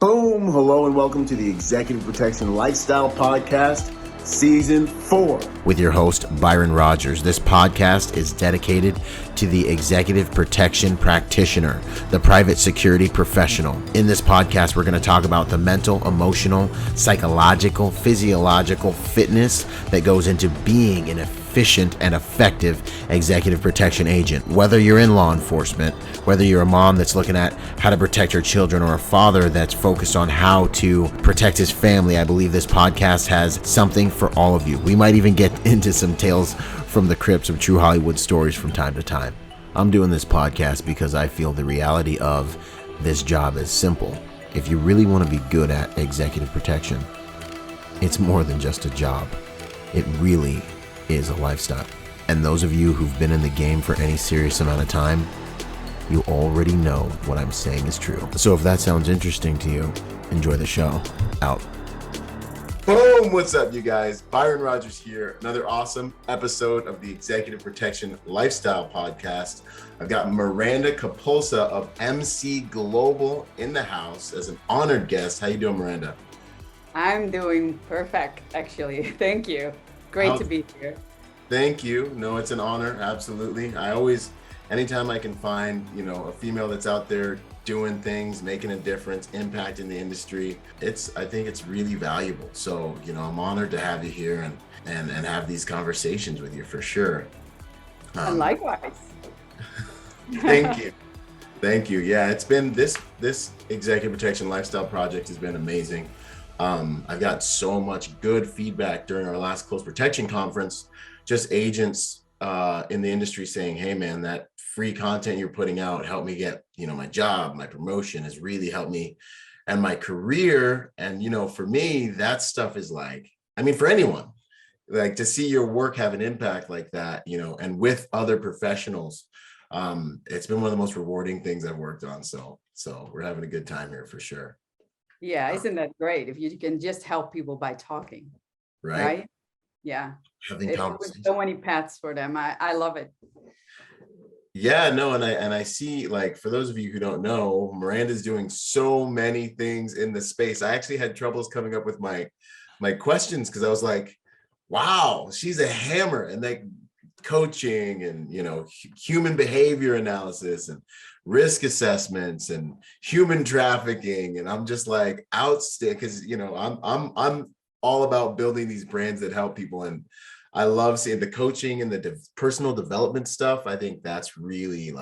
Boom! Hello and welcome to the Executive Protection Lifestyle Podcast, Season 4. With your host, Byron Rodgers. This podcast is dedicated to the executive protection practitioner, the private security professional. In this podcast, we're going to talk about the mental, emotional, psychological, physiological fitness that goes into being an efficient and effective executive protection agent. Whether you're in law enforcement, whether you're a mom that's looking at how to protect her children, or a father that's focused on how to protect his family, I believe this podcast has something for all of you. We might even get into some tales from the crypts of true Hollywood stories from time to time. I'm doing this podcast because I feel the reality of this job is simple. If you really want to be good at executive protection, it's more than just a job. It really is a lifestyle. And those of you who've been in the game for any serious amount of time, you already know what I'm saying is true. So if that sounds interesting to you, enjoy the show. Out. Boom! What's up, you guys? Byron Rodgers here. Another awesome episode of the Executive Protection Lifestyle Podcast. I've got Miranda Coppoolse of MC Global in the house as an honored guest. How you doing, Miranda? I'm doing perfect, actually. Thank you. Great to be here. Thank you. No, it's an honor. Absolutely. Anytime I can find, a female that's out there doing things, making a difference, impacting the industry, I think it's really valuable. So, I'm honored to have you here and have these conversations with you for sure. And likewise. Thank you. Thank you. Yeah, it's been this Executive Protection Lifestyle Project has been amazing. I've got so much good feedback during our last Close Protection Conference, just agents in the industry saying, hey man, that free content you're putting out helped me get, my job, my promotion has really helped me and my career. And, for me, that stuff is for anyone, to see your work have an impact like that, and with other professionals, it's been one of the most rewarding things I've worked on. So we're having a good time here for sure. Yeah, isn't that great if you can just help people by talking, right? Yeah, having conversations. So many paths for them. I love it. Yeah, no, and I see, for those of you who don't know, Miranda's doing so many things in the space. I actually had troubles coming up with my questions because I was like, wow, she's a hammer, and coaching and human behavior analysis and risk assessments and human trafficking, and I'm just outstanding because I'm all about building these brands that help people, and I love seeing the coaching and the personal development stuff. I think that's really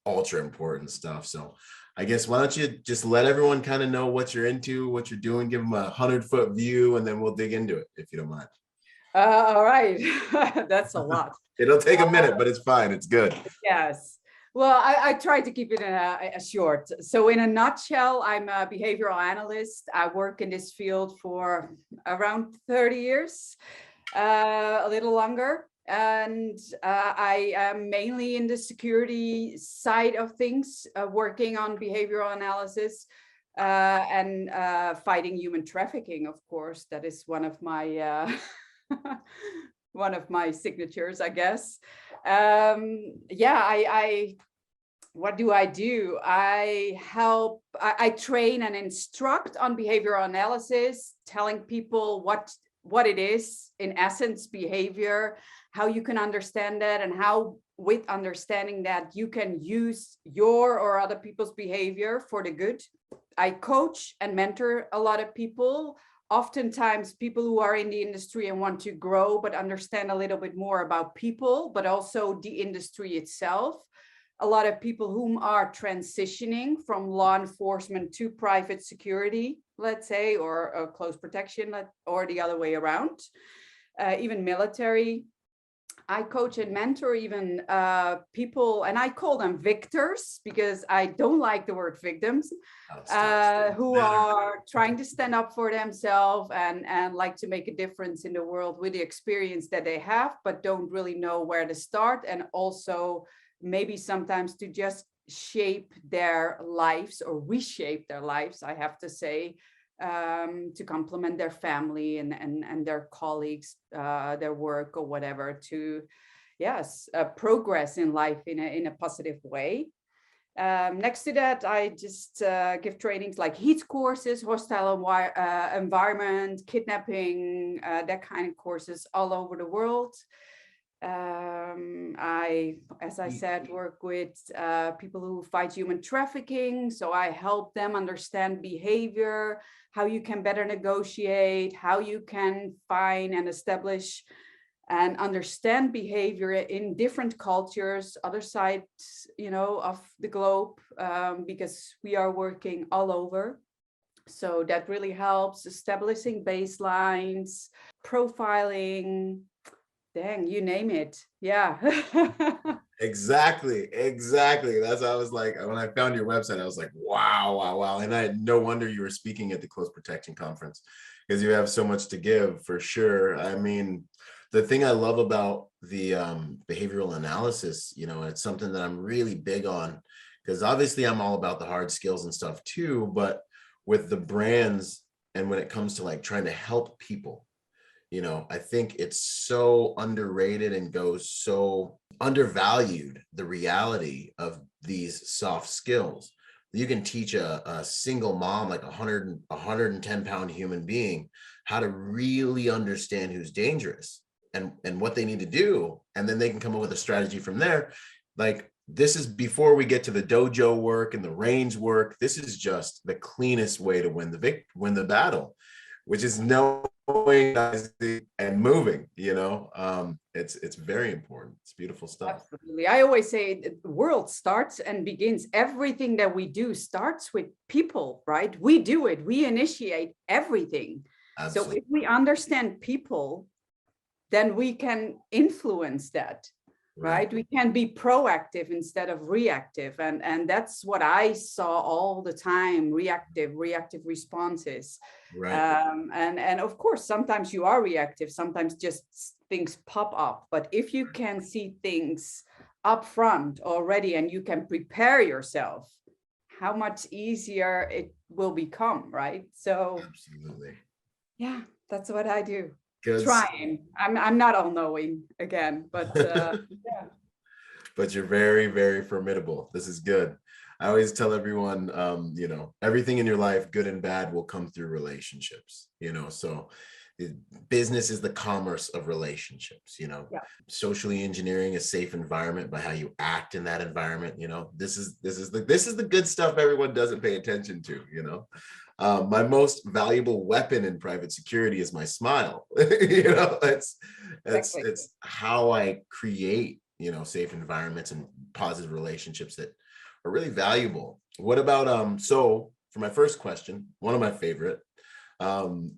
ultra important stuff. So I guess why don't you just let everyone kind of know what you're into, what you're doing, give them 100-foot view, and then we'll dig into it if you don't mind. All right. That's a lot. It'll take a minute, but it's fine. It's good. Yes. Well, I try to keep it short. So in a nutshell, I'm a behavioral analyst. I work in this field for around 30 years, a little longer. And I am mainly in the security side of things, working on behavioral analysis and fighting human trafficking, of course. That is one of my one of my signatures, I guess. What do? I train and instruct on behavioral analysis, telling people what it is, in essence, behavior, how you can understand that, and how with understanding that you can use your or other people's behavior for the good. I coach and mentor a lot of people, oftentimes people who are in the industry and want to grow, but understand a little bit more about people, but also the industry itself. A lot of people whom are transitioning from law enforcement to private security, let's say, or close protection, or the other way around, even military. I coach and mentor even people, and I call them victors because I don't like the word victims, who are trying to stand up for themselves and like to make a difference in the world with the experience that they have, but don't really know where to start, and also maybe sometimes to just shape their lives or reshape their lives, I have to say, to complement their family and their colleagues, their work or whatever, to progress in life in a positive way. Next to that, I just give trainings like heat courses, hostile environment, kidnapping, that kind of courses all over the world. I, as I said, work with people who fight human trafficking. So I help them understand behavior, how you can better negotiate, how you can find and establish and understand behavior in different cultures, other sides, of the globe, because we are working all over. So that really helps establishing baselines, profiling, dang, you name it. Yeah. Exactly. That's how I was like, when I found your website, I was like, wow. And no wonder you were speaking at the Close Protection Conference, because you have so much to give, for sure. I mean, the thing I love about the behavioral analysis, it's something that I'm really big on, because obviously I'm all about the hard skills and stuff too, but with the brands and when it comes to like trying to help people, I think it's so underrated and goes so undervalued, the reality of these soft skills. You can teach a single mom, like 110-pound human being, how to really understand who's dangerous and what they need to do. And then they can come up with a strategy from there. Like, this is before we get to the dojo work and the range work. This is just the cleanest way to win the battle, which is knowing and moving. It's very important. It's beautiful stuff. Absolutely. I always say the world starts and begins. Everything that we do starts with people, right? We do it. We initiate everything. Absolutely. So if we understand people, then we can influence that. Right. We can be proactive instead of reactive. And that's what I saw all the time, reactive responses. Right. And of course, sometimes you are reactive, sometimes just things pop up. But if you can see things up front already and you can prepare yourself, how much easier it will become, right? So absolutely. Yeah, that's what I do. Trying. I'm not all knowing again, but yeah. But you're very, very formidable. This is good. I always tell everyone, everything in your life, good and bad, will come through relationships. So business is the commerce of relationships. Yeah. Socially engineering a safe environment by how you act in that environment. This is the good stuff everyone doesn't pay attention to. My most valuable weapon in private security is my smile. It's how I create, safe environments and positive relationships that are really valuable. What about, so for my first question, one of my favorite,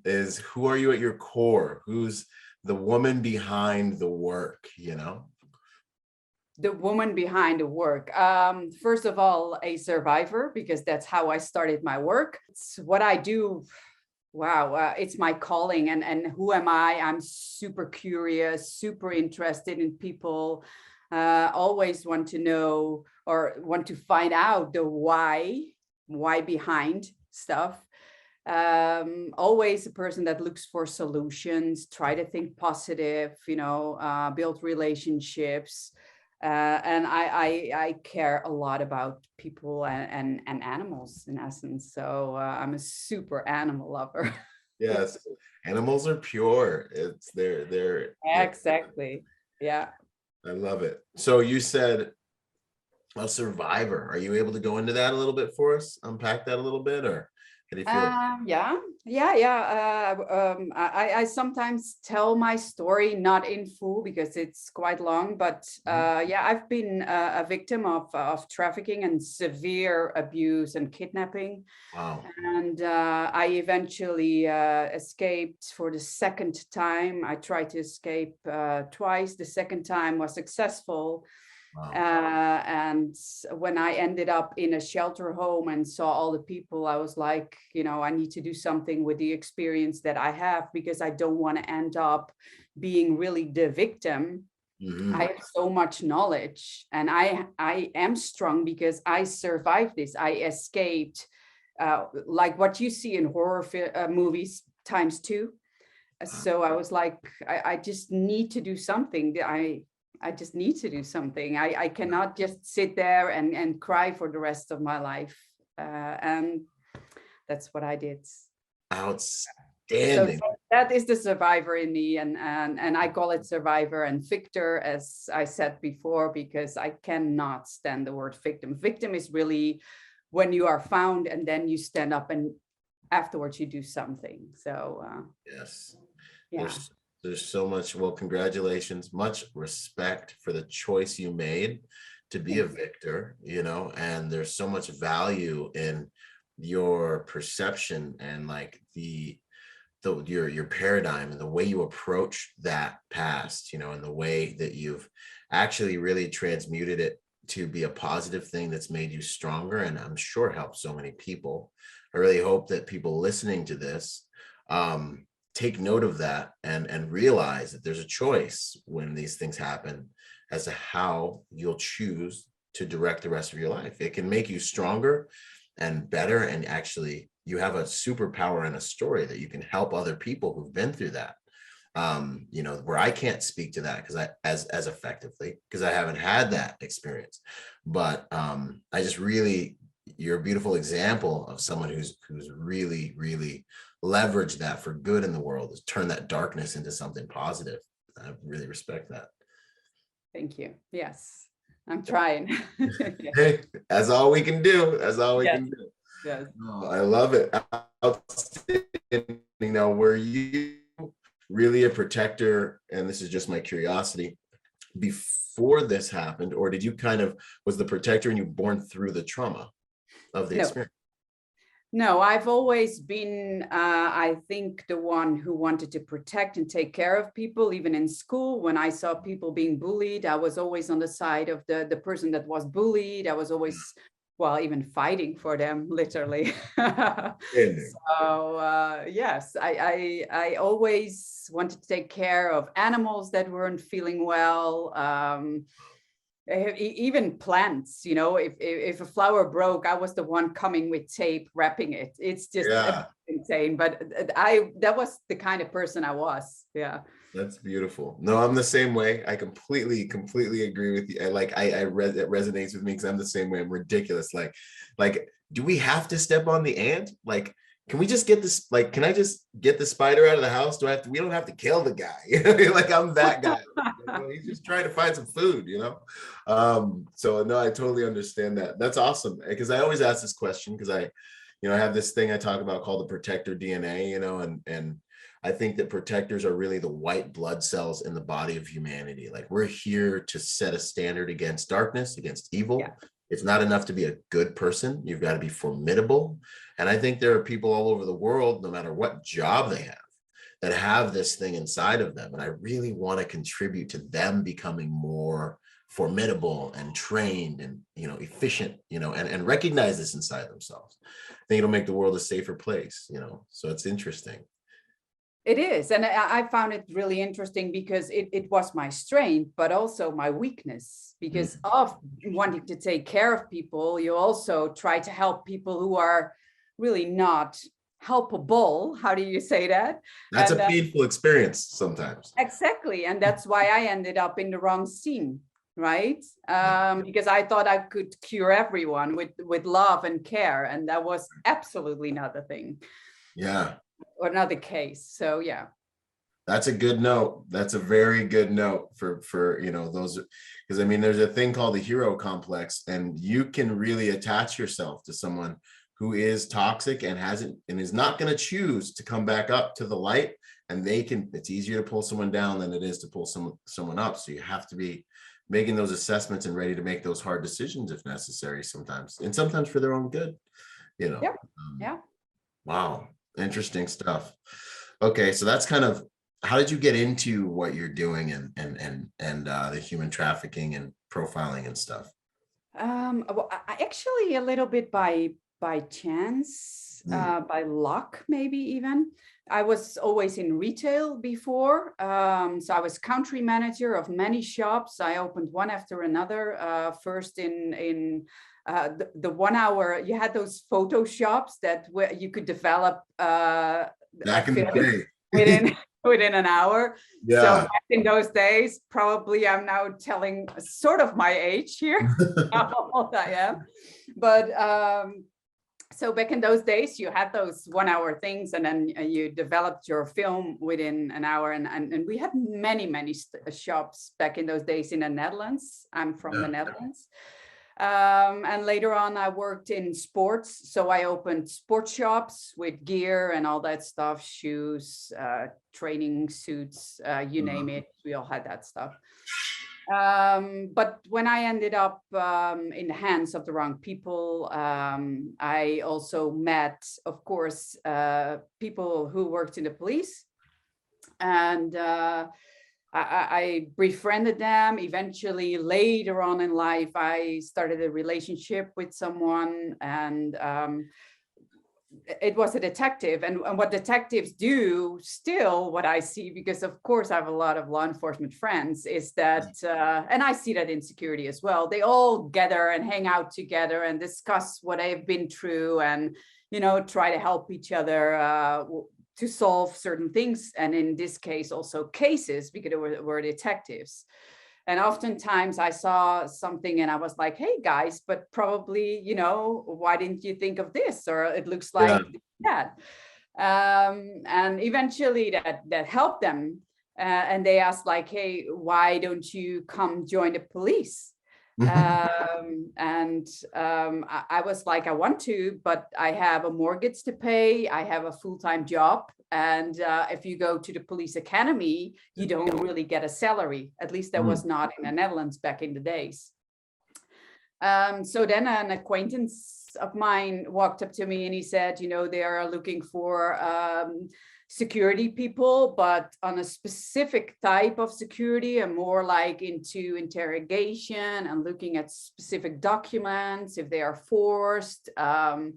is who are you at your core? Who's the woman behind the work, The woman behind the work. First of all, a survivor, because that's how I started my work. It's what I do. Wow, it's my calling. And who am I? I'm super curious, super interested in people. Always want to know or want to find out the why behind stuff. Always a person that looks for solutions, try to think positive, build relationships. And I care a lot about people and animals in essence. So I'm a super animal lover. Yes, animals are pure. It's they're exactly. Yeah. I love it. So you said a survivor. Are you able to go into that a little bit for us? Unpack that a little bit, or how do you feel? I sometimes tell my story, not in full because it's quite long, but I've been a victim of trafficking and severe abuse and kidnapping. Wow. And I eventually escaped for the second time. I tried to escape twice. The second time was successful. Wow. And when I ended up in a shelter home and saw all the people, I was like, I need to do something with the experience that I have, because I don't want to end up being really the victim. Mm-hmm. I have so much knowledge, and I am strong because I survived this. I escaped, like what you see in horror movies times 2. So I was like, I just need to do something. I just need to do something. I cannot just sit there and cry for the rest of my life. And that's what I did. Outstanding. So that is the survivor in me, and I call it survivor and victor, as I said before, because I cannot stand the word victim. Victim is really when you are found and then you stand up and afterwards you do something. So Yes. yeah. There's so much. Well, congratulations. Much respect for the choice you made to be a victor, you know, and there's so much value in your perception and like your paradigm and the way you approach that past, you know, and the way that you've actually really transmuted it to be a positive thing that's made you stronger, and I'm sure helped so many people. I really hope that people listening to this take note of that and realize that there's a choice when these things happen as to how you'll choose to direct the rest of your life. It can make you stronger and better, and actually you have a superpower and a story that you can help other people who've been through that. You know, where I can't speak to that because I as effectively because I haven't had that experience. But I just really, you're a beautiful example of someone who's really, really leveraged that for good in the world, is turn that darkness into something positive. I really respect that. Thank you. Yes, I'm trying. Hey, that's all we can do. That's all we can do. Yes. Oh, I love it. Outstanding. Now, were you really a protector? And this is just my curiosity. Before this happened, or did you kind of was the protector and you born through the trauma of the experience? No, I've always been, I think, the one who wanted to protect and take care of people. Even in school, when I saw people being bullied, I was always on the side of the person that was bullied. I was always, well, even fighting for them, literally. So yes, I always wanted to take care of animals that weren't feeling well. Even plants, you know, if a flower broke, I was the one coming with tape wrapping it. It's just insane, but that was the kind of person I was. Yeah, that's beautiful. No, I'm the same way. I completely agree with you. It resonates with me because I'm the same way. I'm ridiculous. Like, do we have to step on the ant? Like, can we just get this? Like, can I just get the spider out of the house? Do I have to? We don't have to kill the guy. Like, I'm that guy. You know, he's just trying to find some food, you know? So no, I totally understand that. That's awesome. Because I always ask this question because I have this thing I talk about called the protector DNA, you know, and I think that protectors are really the white blood cells in the body of humanity. Like, we're here to set a standard against darkness, against evil. Yeah. It's not enough to be a good person. You've got to be formidable. And I think there are people all over the world, no matter what job they have, that have this thing inside of them. And I really want to contribute to them becoming more formidable and trained and, you know, efficient, you know, and recognize this inside themselves. I think it'll make the world a safer place, you know, so it's interesting. It is. And I found it really interesting because it was my strength, but also my weakness. Because of wanting to take care of people, you also try to help people who are really not helpable. How do you say that? That's a painful experience sometimes. Exactly. And that's why I ended up in the wrong scene, right? Because I thought I could cure everyone with love and care. And that was absolutely not the thing. Yeah. Or not the case. So yeah. That's a good note. That's a very good note for you know, those, because I mean, there's a thing called the hero complex, and you can really attach yourself to someone who is toxic and is not going to choose to come back up to the light. And it's easier to pull someone down than it is to pull someone up. So you have to be making those assessments and ready to make those hard decisions if necessary sometimes, and sometimes for their own good, you know. Yeah. Wow. Interesting stuff. Okay. So that's kind of, how did you get into what you're doing and the human trafficking and profiling and stuff? Well, I actually a little bit by chance, by luck, maybe even. I was always in retail before. So I was country manager of many shops. I opened one after another. First in the 1 hour, you had those photo shops where you could develop back in the day. within within an hour. Yeah. So back in those days, probably I'm now telling sort of my age here, how old I am. But so back in those days, you had those 1 hour things, and then you developed your film within an hour. And we had many shops back in those days in the Netherlands. I'm from the Netherlands. And later on, I worked in sports. So I opened sports shops with gear and all that stuff, shoes, training suits, you name it. We all had that stuff. But when I ended up in the hands of the wrong people, I also met, of course, people who worked in the police. And I befriended them. Eventually, later on in life, I started a relationship with someone, and it was a detective. And what detectives do, still what I see, because of course I have a lot of law enforcement friends, is that, and I see that in security as well, they all gather and hang out together and discuss what they've been through, and, you know, try to help each other to solve certain things. And in this case, also cases, because they were detectives. And oftentimes I saw something and I was like, hey guys, but probably, you know, why didn't you think of this? Or it looks like that. And eventually that helped them. And they asked like, hey, why don't you come join the police? I was like, I want to, but I have a mortgage to pay. I have a full-time job. And if you go to the police academy, you don't really get a salary. At least that was not in the Netherlands back in the days. So then an acquaintance of mine walked up to me and he said, you know, they are looking for security people, but on a specific type of security, and more like into interrogation and looking at specific documents, if they are forced, all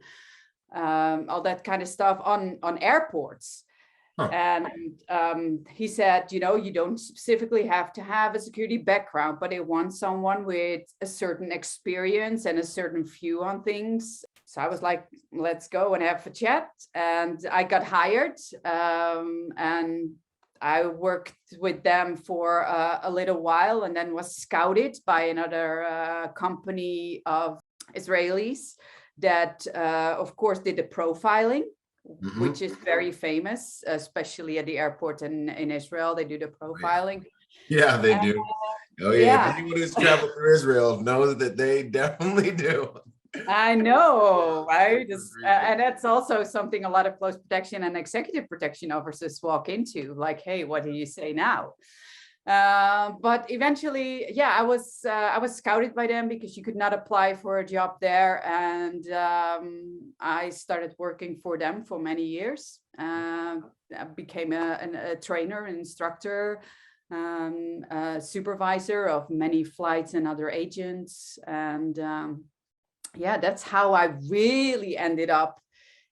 that kind of stuff on airports. And he said, you know, you don't specifically have to have a security background, but they want someone with a certain experience and a certain view on things. So I was like, let's go and have a chat. And I got hired, and I worked with them for a little while, and then was scouted by another company of Israelis that, of course, did the profiling, which is very famous, especially at the airport in Israel. They do the profiling. Yeah, they do. Oh yeah. If anyone who's traveled through Israel knows that they definitely do. I know, right? And that's also something a lot of close protection and executive protection officers walk into, like, hey, what do you say now? But eventually, yeah, I was scouted by them because you could not apply for a job there. And I started working for them for many years. I became a trainer, an instructor, supervisor of many flights and other agents. And yeah, that's how I really ended up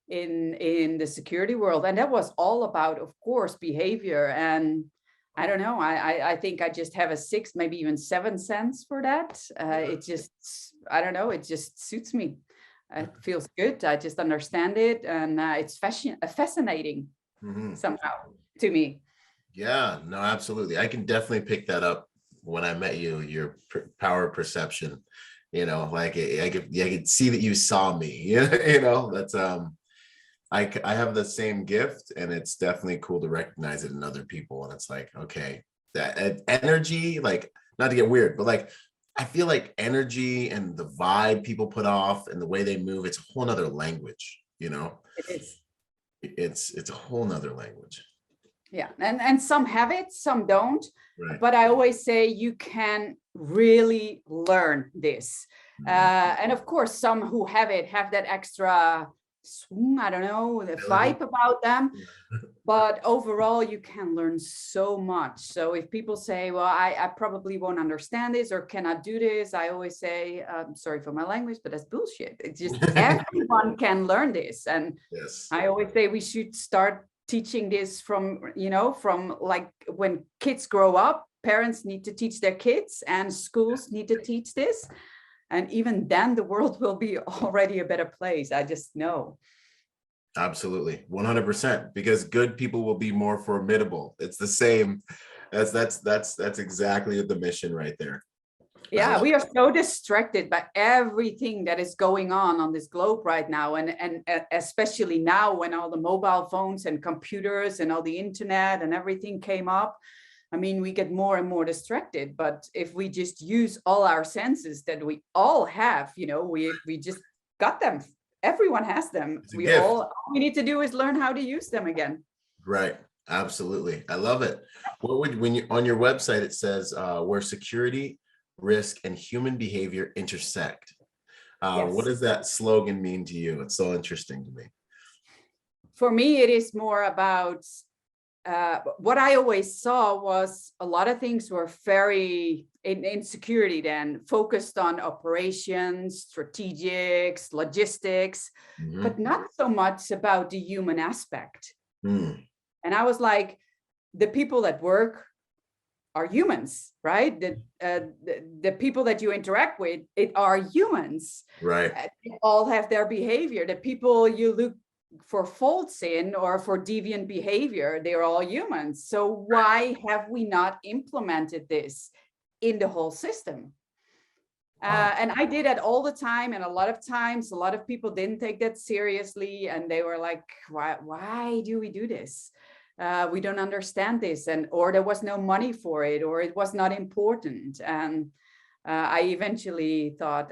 in the security world. And that was all about, of course, behavior. And I don't know, I think I just have a 6, maybe even 7 sense for that. It just, I don't know, it just suits me. It feels good. I just understand it. And it's fascinating somehow to me. Yeah, no, absolutely. I can definitely pick that up when I met you, your power perception. You know, like I could see that you saw me. You know, that's I have the same gift, and it's definitely cool to recognize it in other people. And it's like, okay, that energy, like, not to get weird, but like, I feel like energy and the vibe people put off and the way they move, it's a whole nother language, you know? It is. It's a whole nother language. Yeah, and some have it, some don't. Right. But I always say you can really learn this. And of course, some who have it have that extra swing, I don't know, the vibe about them. But overall, you can learn so much. So if people say, well, I probably won't understand this or cannot do this, I always say, sorry for my language, but that's bullshit. It's just everyone can learn this. And I always say we should start teaching this from, you know, from like when kids grow up, parents need to teach their kids and schools need to teach this. And even then the world will be already a better place. I just know. Absolutely. 100%, because good people will be more formidable. It's the same. That's exactly the mission right there. Yeah, we are so distracted by everything that is going on this globe right now, and especially now when all the mobile phones and computers and all the internet and everything came up. I mean, we get more and more distracted, but if we just use all our senses that we all have, you know, we just got them. Everyone has them. It's a We gift. all we need to do is learn how to use them again. Right. Absolutely. I love it. What would, when you on your website, it says where security, risk, and human behavior intersect. What Yes. does that slogan mean to you? It's so interesting to me. For me, it is more about what I always saw was a lot of things were very in security then focused on operations, strategics, logistics, but not so much about the human aspect. And I was like, the people that work are humans, right? The people that you interact with, it are humans. Right. They all have their behavior. The people you look for faults in or for deviant behavior, they're all humans. So why have we not implemented this in the whole system? And I did that all the time, and a lot of times a lot of people didn't take that seriously, and they were like, why do we do this? We don't understand this, and or there was no money for it, or it was not important. And I eventually thought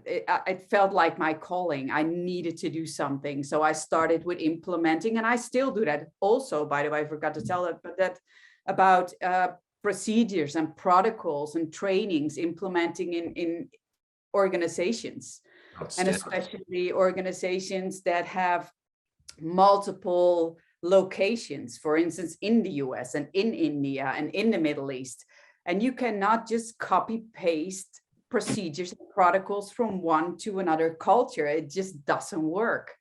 it felt like my calling. I needed to do something. So I started with implementing, and I still do that also, by the way, I forgot to tell it, but that about procedures and protocols and trainings implementing in organizations, and especially organizations that have multiple locations, for instance, in the US and in India and in the Middle East. And you cannot just copy paste procedures and protocols from one to another culture. It just doesn't work.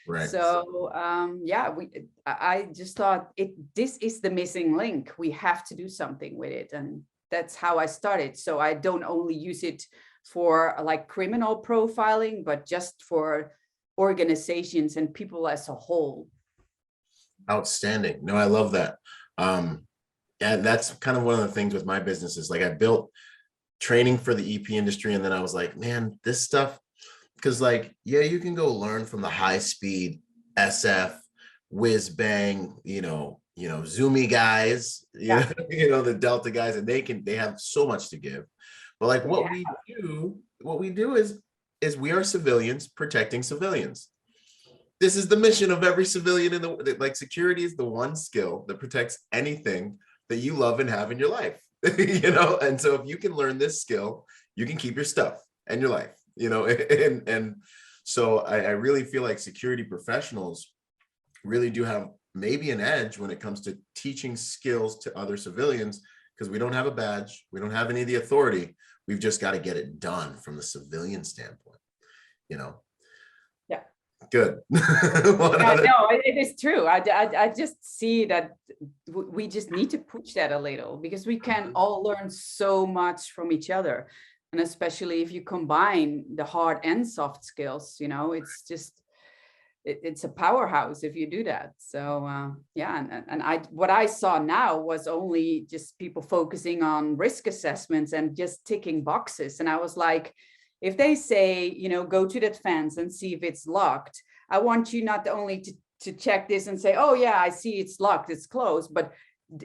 Right. So I just thought this is the missing link. We have to do something with it. And that's how I started. So I don't only use it for like criminal profiling, but just for organizations and people as a whole. Outstanding. No, I love that. And that's kind of one of the things with my businesses. Like I built training for the EP industry, and then I was like, man, this stuff, because like, yeah, you can go learn from the high speed SF, whiz bang, Zoomy guys, the Delta guys, and they have so much to give. But like what we do is we are civilians protecting civilians. This is the mission of every civilian in the, like, security is the one skill that protects anything that you love and have in your life, and so if you can learn this skill, you can keep your stuff and your life, and so I really feel like security professionals really do have maybe an edge when it comes to teaching skills to other civilians, because we don't have a badge, we don't have any of the authority, we've just got to get it done from the civilian standpoint. Good. No, it is true. I just see that we just need to push that a little, because we can all learn so much from each other, and especially if you combine the hard and soft skills, it's just it's a powerhouse if you do that. So and what I saw now was only just people focusing on risk assessments and just ticking boxes, and I was like, if they say, go to that fence and see if it's locked, I want you not only to check this and say, oh yeah, I see it's locked, it's closed, but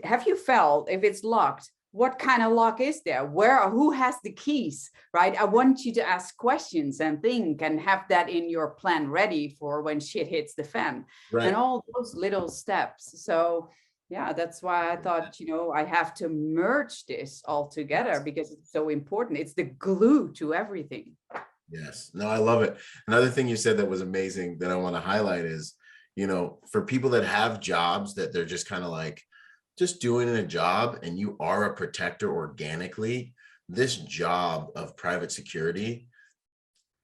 have you felt if it's locked, what kind of lock is there? Who has the keys, right? I want you to ask questions and think and have that in your plan ready for when shit hits the fan, right? And all those little steps. So yeah, that's why I thought, I have to merge this all together, because it's so important. It's the glue to everything. Yes. No, I love it. Another thing you said that was amazing that I want to highlight is, for people that have jobs that they're just kind of like just doing a job, and you are a protector organically, this job of private security,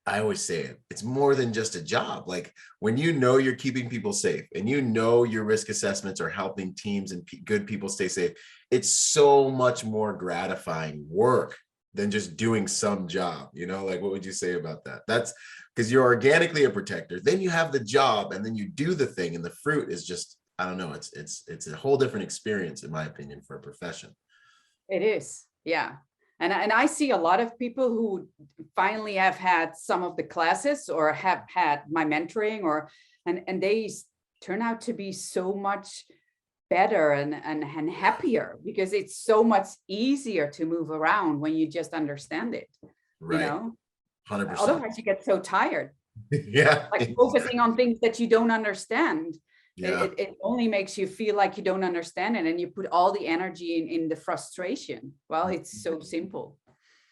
I always say it's more than just a job. Like when you're keeping people safe, and your risk assessments are helping teams and good people stay safe, it's so much more gratifying work than just doing some job. Like, what would you say about that? That's because you're organically a protector. Then you have the job, and then you do the thing, and the fruit is just, I don't know. It's a whole different experience, in my opinion, for a profession. It is, yeah. And I see a lot of people who finally have had some of the classes or have had my mentoring, and they turn out to be so much better and happier, because it's so much easier to move around when you just understand it. Right. You know, 100%. otherwise you get so tired. Yeah. Like focusing on things that you don't understand. Yeah. It only makes you feel like you don't understand it, and you put all the energy in the frustration. Well, it's so simple.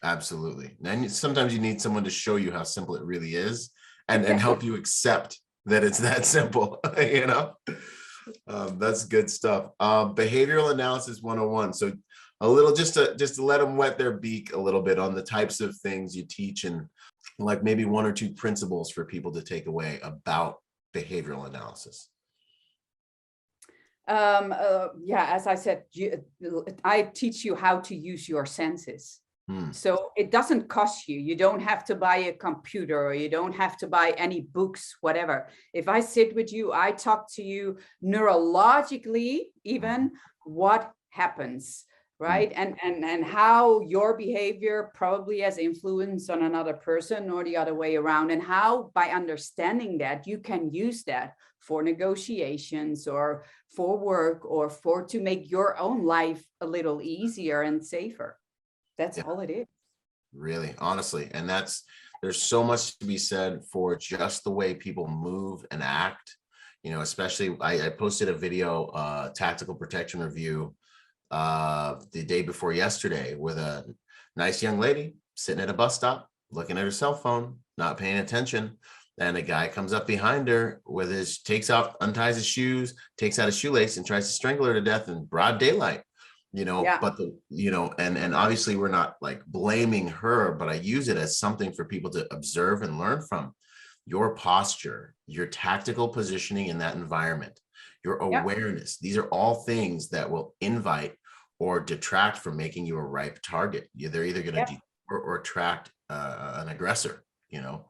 Absolutely. And sometimes you need someone to show you how simple it really is, and help you accept that it's that simple, you know? That's good stuff. Behavioral analysis 101. So a little, just to let them wet their beak a little bit on the types of things you teach, and like maybe one or two principles for people to take away about behavioral analysis. Yeah, as I said, I teach you how to use your senses. So it doesn't cost you. You don't have to buy a computer, or you don't have to buy any books, whatever. If I sit with you, I talk to you neurologically, even what happens, right? And how your behavior probably has influence on another person, or the other way around, and how by understanding that you can use that for negotiations, or for work, or to make your own life a little easier and safer. That's all it is. Really, honestly. And there's so much to be said for just the way people move and act, you know, especially I posted a video, tactical protection review, the day before yesterday, with a nice young lady sitting at a bus stop, looking at her cell phone, not paying attention. And a guy comes up behind her with unties his shoes, takes out a shoelace, and tries to strangle her to death in broad daylight. You know, but and obviously we're not like blaming her, but I use it as something for people to observe and learn from. Your posture, your tactical positioning in that environment, your awareness. These are all things that will invite or detract from making you a ripe target. They're either going to deter or attract an aggressor, you know.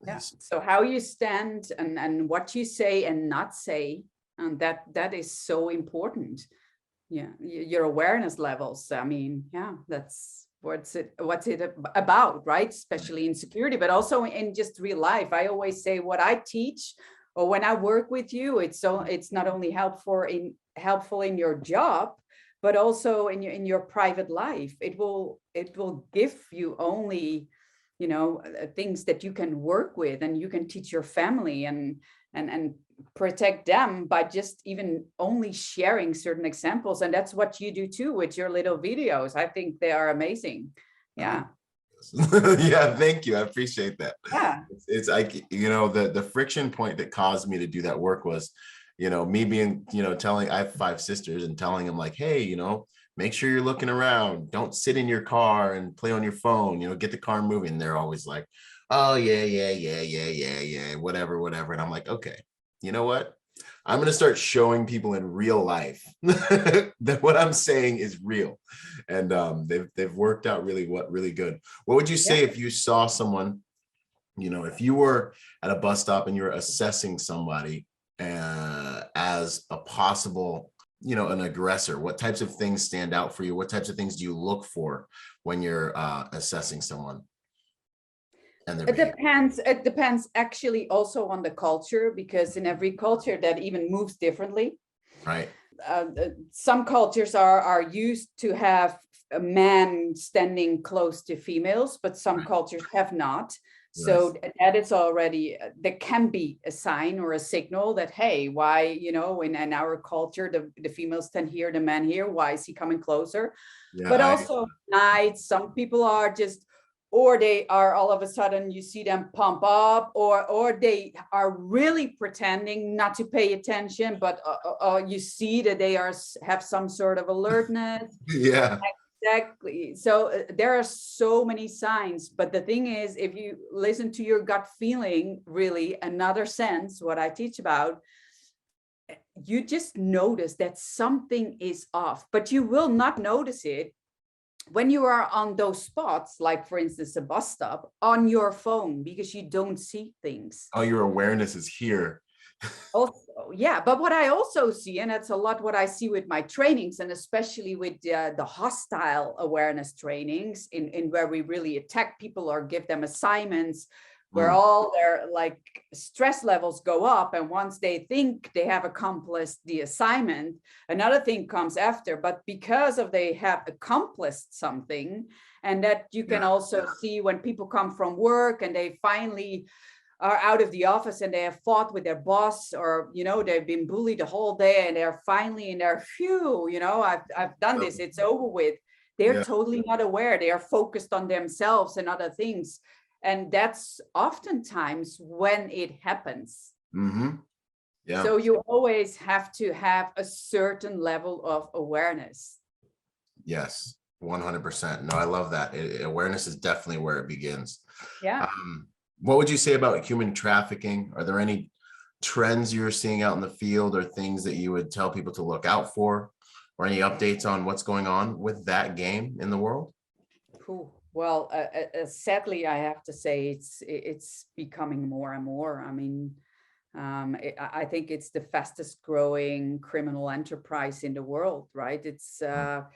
Yeah. So how you stand and what you say and not say, and that is so important. Yeah, your awareness levels. I mean, that's what's it about, right? Especially in security, but also in just real life. I always say what I teach, or when I work with you, it's not only helpful in your job, but also in your private life. It will give you only, you know, things that you can work with, and you can teach your family and protect them by just even only sharing certain examples. And that's what you do too with your little videos. I think they are amazing. Yeah. Yeah, thank you. I appreciate that. Yeah. It's like, you know, the friction point that caused me to do that work was, you know, me being, you know, I have 5 sisters, and telling them like, hey, you know, make sure you're looking around. Don't sit in your car and play on your phone, you know, get the car moving. They're always like, oh yeah, whatever. And I'm like, okay, you know what? I'm going to start showing people in real life that what I'm saying is real. And they've worked out really good. What would you say if you saw someone, you know, if you were at a bus stop and you're assessing somebody as a possible, you know, an aggressor? What types of things stand out for you? What types of things do you look for when you're assessing someone? It depends actually also on the culture, because in every culture that even moves differently. Right. Some cultures are used to have a man standing close to females, but some cultures have not. So that is already, there can be a sign or a signal that, hey, why, you know, in our culture, the females stand here, the man here, why is he coming closer? But also nights, some people are just, or they are all of a sudden you see them pump up, or they are really pretending not to pay attention, but you see that they have some sort of alertness. Yeah. Exactly. So there are so many signs, but the thing is, if you listen to your gut feeling, really another sense, what I teach about, you just notice that something is off, but you will not notice it when you are on those spots, like for instance, a bus stop, on your phone, because you don't see things. Oh, your awareness is here. Also, yeah, but what I also see, and it's a lot what I see with my trainings, and especially with the hostile awareness trainings, in where we really attack people or give them assignments, where all their like stress levels go up, and once they think they have accomplished the assignment, another thing comes after. But because of they have accomplished something, and that you can also see when people come from work and they finally are out of the office and they have fought with their boss, or they've been bullied the whole day, and they're finally in their phew, I've done this, it's over with. They're totally not aware. They are focused on themselves and other things, and that's oftentimes when it happens. Yeah. So you always have to have a certain level of awareness. Yes, 100%. No, I love that. Awareness is definitely where it begins. Yeah. What would you say about human trafficking? Are there any trends you're seeing out in the field, or things that you would tell people to look out for, or any updates on what's going on with that game in the world? Well, sadly, I have to say it's becoming more and more. I mean, I think it's the fastest growing criminal enterprise in the world, right? It's like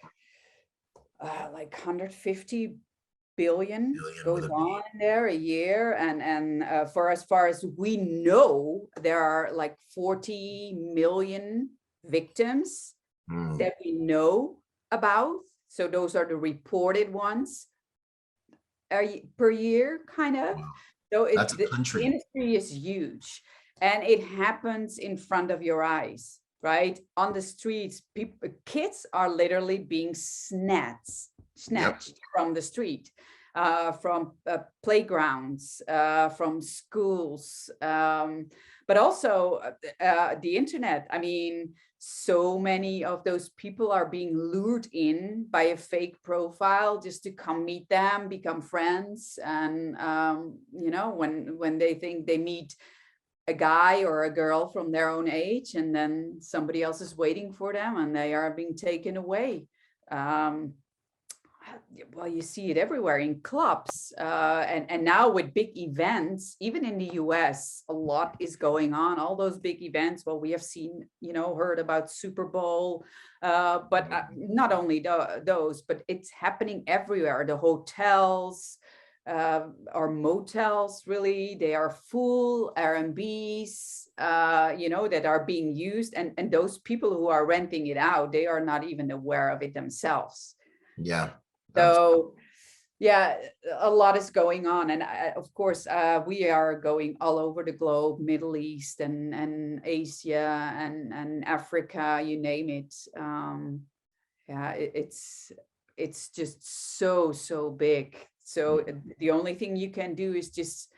150 billion goes on in there a year, and for as far as we know, there are like 40 million victims that we know about. So those are the reported ones per year, kind of. So That's a country. The industry is huge, and it happens in front of your eyes, right? On the streets, kids are literally being snatched from the street, from playgrounds, from schools, but also the internet. I mean, so many of those people are being lured in by a fake profile just to come meet them, become friends, and when they think they meet a guy or a girl from their own age, and then somebody else is waiting for them, and they are being taken away. Well, you see it everywhere in clubs, and now with big events, even in the US, a lot is going on. All those big events. Well, we have seen, heard about Super Bowl, but not only those, but it's happening everywhere. The hotels or motels, really, they are full. Airbnbs, that are being used, and those people who are renting it out, they are not even aware of it themselves. Yeah. So, yeah, a lot is going on. And of course, we are going all over the globe, Middle East and Asia and Africa, you name it. It's just so big. So the only thing you can do is just,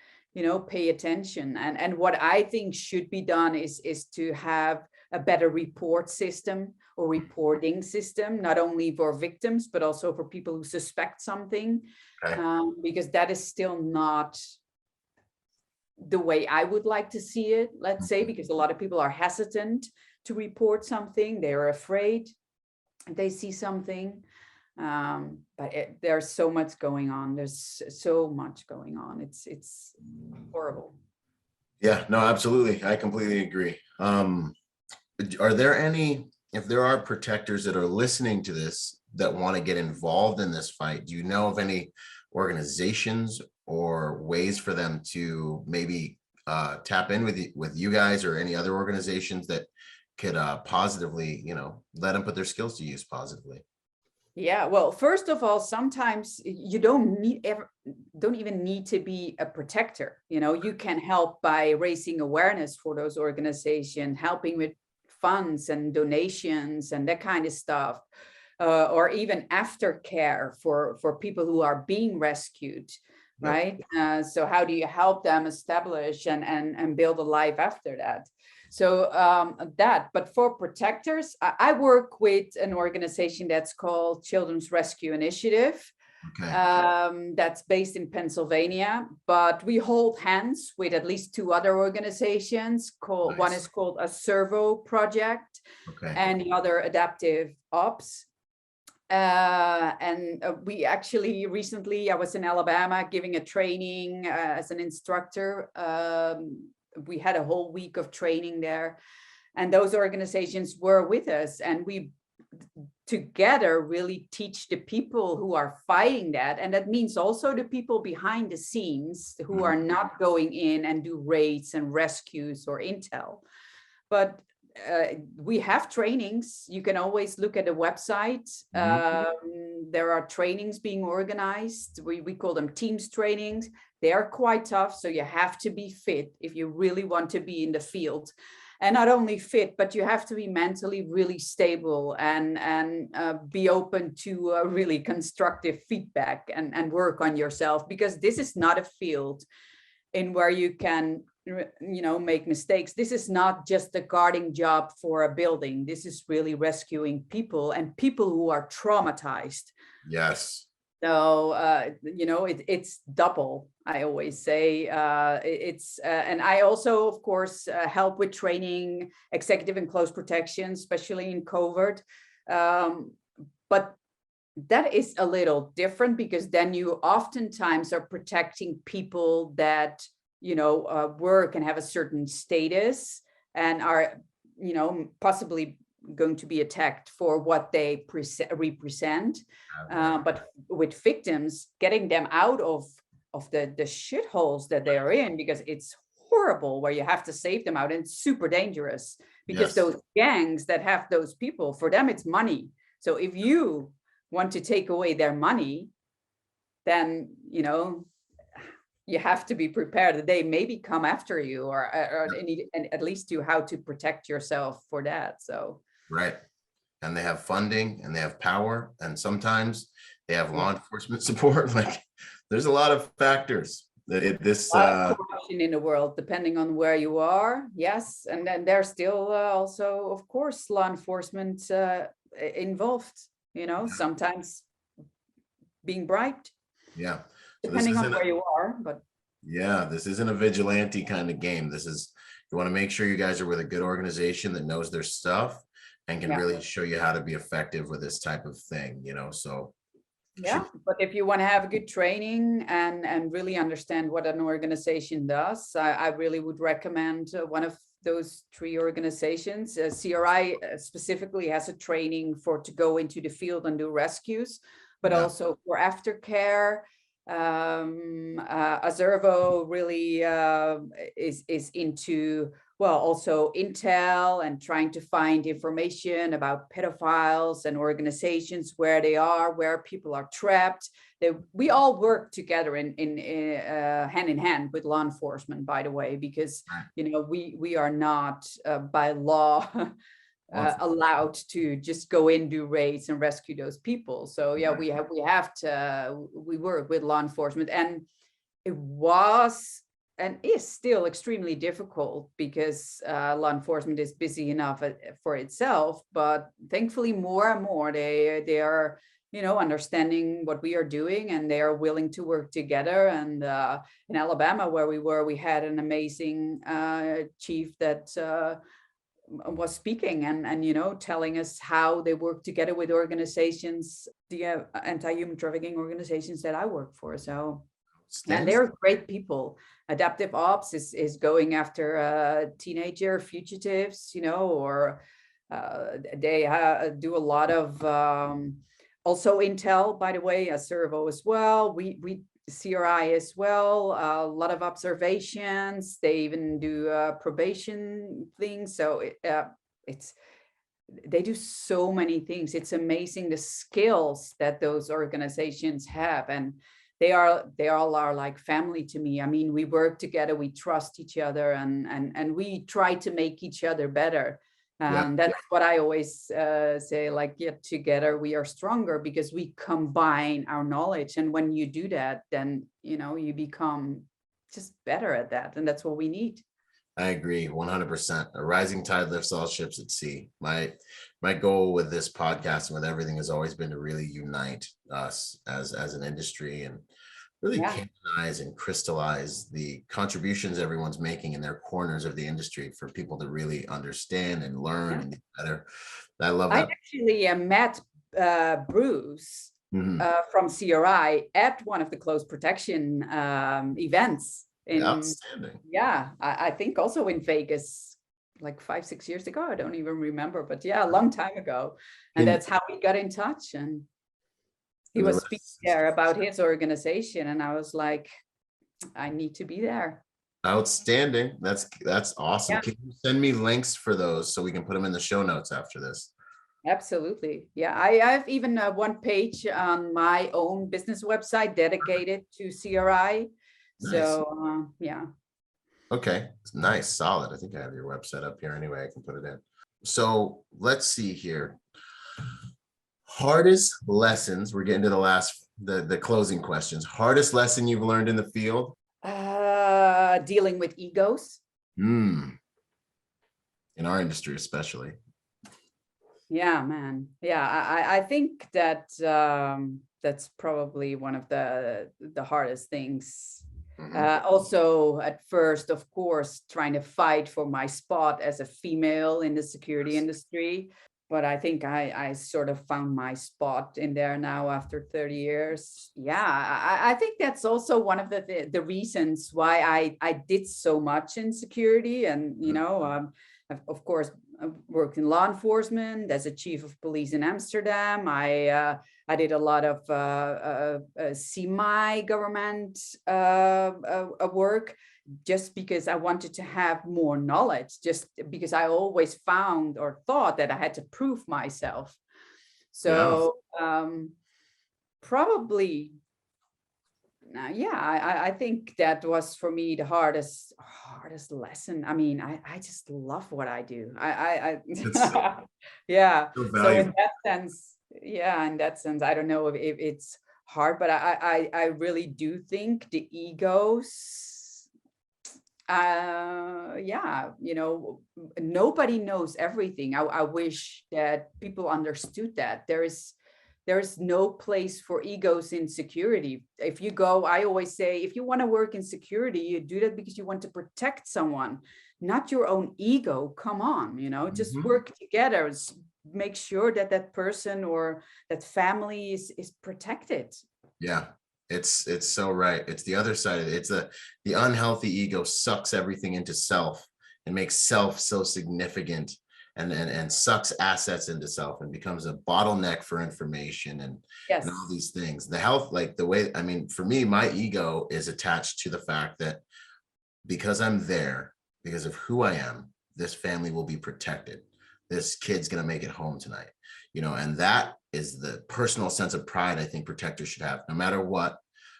pay attention. And what I think should be done is to have a better report system or reporting system, not only for victims, but also for people who suspect something, because that is still not the way I would like to see it, let's say, because a lot of people are hesitant to report something. They're afraid they see something. But there's so much going on. There's so much going on. It's horrible. Yeah, no, absolutely. I completely agree. Are there any, if there are protectors that are listening to this that want to get involved in this fight, do you know of any organizations or ways for them to maybe tap in with you guys, or any other organizations that could positively, let them put their skills to use positively? Yeah, well, first of all, sometimes you don't even need to be a protector. You can help by raising awareness for those organizations, helping with funds and donations and that kind of stuff, or even aftercare for people who are being rescued, right? So how do you help them establish and build a life after that? So but for protectors, I work with an organization that's called Children's Rescue Initiative. That's based in Pennsylvania, but we hold hands with at least two other organizations. One is called a Servo Project, and the other Adaptive Ops. We actually recently, I was in Alabama giving a training as an instructor. We had a whole week of training there, and those organizations were with us, and we together really teach the people who are fighting that. And that means also the people behind the scenes who are not going in and do raids and rescues or intel. But we have trainings. You can always look at the website. There are trainings being organized. We call them teams trainings. They are quite tough. So you have to be fit if you really want to be in the field. And not only fit, but you have to be mentally really stable and be open to really constructive feedback and work on yourself, because this is not a field in where you can, make mistakes. This is not just a guarding job for a building. This is really rescuing people, and people who are traumatized. Yes. So, it's double, I always say. And I also, of course, help with training executive and close protection, especially in covert. But that is a little different, because then you oftentimes are protecting people that, work and have a certain status and are, possibly going to be attacked for what they represent. But with victims, getting them out of the shitholes that they are in, because it's horrible where you have to save them out, and it's super dangerous, because those gangs that have those people, for them, it's money. So if you want to take away their money, then, you have to be prepared that they maybe come after you, or and at least you how to protect yourself for that. So right. And they have funding and they have power, and sometimes they have law enforcement support. Like, there's a lot of factors that corruption in the world, depending on where you are. Yes. And then there's still also, of course, law enforcement involved, sometimes being bribed. Yeah. So depending on where you are, but this isn't a vigilante kind of game. You want to make sure you guys are with a good organization that knows their stuff and can really show you how to be effective with this type of thing, so. But if you want to have a good training and really understand what an organization does, I really would recommend one of those 3 organizations. CRI specifically has a training to go into the field and do rescues, but also for aftercare. Azervo really is into, also intel and trying to find information about pedophiles and organizations, where they are, where people are trapped. We all work together in hand in hand with law enforcement, by the way, because we are not by law allowed to just go in, do raids and rescue those people. So we work with law enforcement, and it was and is still extremely difficult, because law enforcement is busy enough for itself. But thankfully, more and more they are understanding what we are doing, and they are willing to work together. And in Alabama, where we had an amazing chief that was speaking and telling us how they work together with organizations, the anti-human trafficking organizations that I work for. So, and they're great people. Adaptive Ops is going after teenager fugitives, or they do a lot of also intel, by the way, as Servo as well. We CRI as well, a lot of observations. They even do probation things. So they do so many things. It's amazing the skills that those organizations have, and they all are like family to me. I mean, we work together, we trust each other, and we try to make each other better. That's what I always say, like, together we are stronger, because we combine our knowledge. And when you do that, then, you become just better at that. And that's what we need. I agree 100%. A rising tide lifts all ships at sea. My goal with this podcast and with everything has always been to really unite us as an industry, and really canonize and crystallize the contributions everyone's making in their corners of the industry for people to really understand and learn and get better. I love that. I actually met Bruce Mhm. from CRI at one of the close protection events Outstanding. I think also in Vegas, like 5-6 years ago. I don't even remember, but yeah, a long time ago. And Can- that's how we got in touch. And he and the was rest speaking is there about history. his organization, and I was like, I need to be there. Outstanding. That's awesome. Yeah. Can you send me links for those so we can put them in the show notes after this? Absolutely. Yeah, I have even one page on my own business website dedicated to CRI. Nice. So yeah. Okay. Nice. Solid. I think I have your website up here anyway. I can put it in. So let's see here. Hardest lessons. We're getting to the closing questions. Hardest lesson you've learned in the field? Dealing with egos. In our industry, especially. Yeah, man. Yeah, I think that that's probably one of the hardest things. Also, at first, of course, trying to fight for my spot as a female in the security industry. But I think I sort of found my spot in there now after 30 years. Yeah, I think that's also one of the reasons why I did so much in security. And, you know, of course, I worked in law enforcement as a chief of police in Amsterdam. I did a lot of semi-government work, just because I wanted to have more knowledge, just because I always found or thought that I had to prove myself. So probably, I think that was for me the hardest lesson. I mean, I just love what I do. Yeah. So in that sense, I don't know if it's hard, but I really do think the egos, you know, nobody knows everything. I wish that people understood that there is no place for egos in security. If you go, I always say, if you want to work in security, you do that because you want to protect someone, not your own ego. Come on, you know, just work together. Make sure that that person or that family is protected. Yeah. It's so right. It's the other side of it. It's the unhealthy ego sucks everything into self and makes self so significant, and sucks assets into self and becomes a bottleneck for information and all these things. The health, like the way, I mean, for me, my ego is attached to the fact that because I'm there, because of who I am, this family will be protected. This kid's going to make it home tonight, you know, and that is the personal sense of pride I think protectors should have. No matter what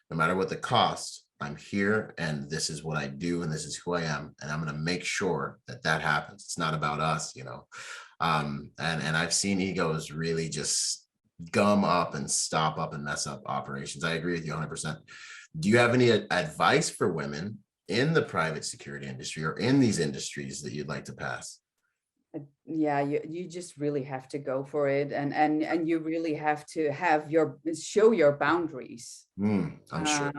the cost, I'm here and this is what I do and this is who I am, and I'm going to make sure that that happens. It's not about us, you know. And I've seen egos really just gum up and stop up and mess up operations. I agree with you 100%. Do you have any advice for women in the private security industry or in these industries that you'd like to pass? Yeah, you just really have to go for it, and you really have to show your boundaries. I'm sure.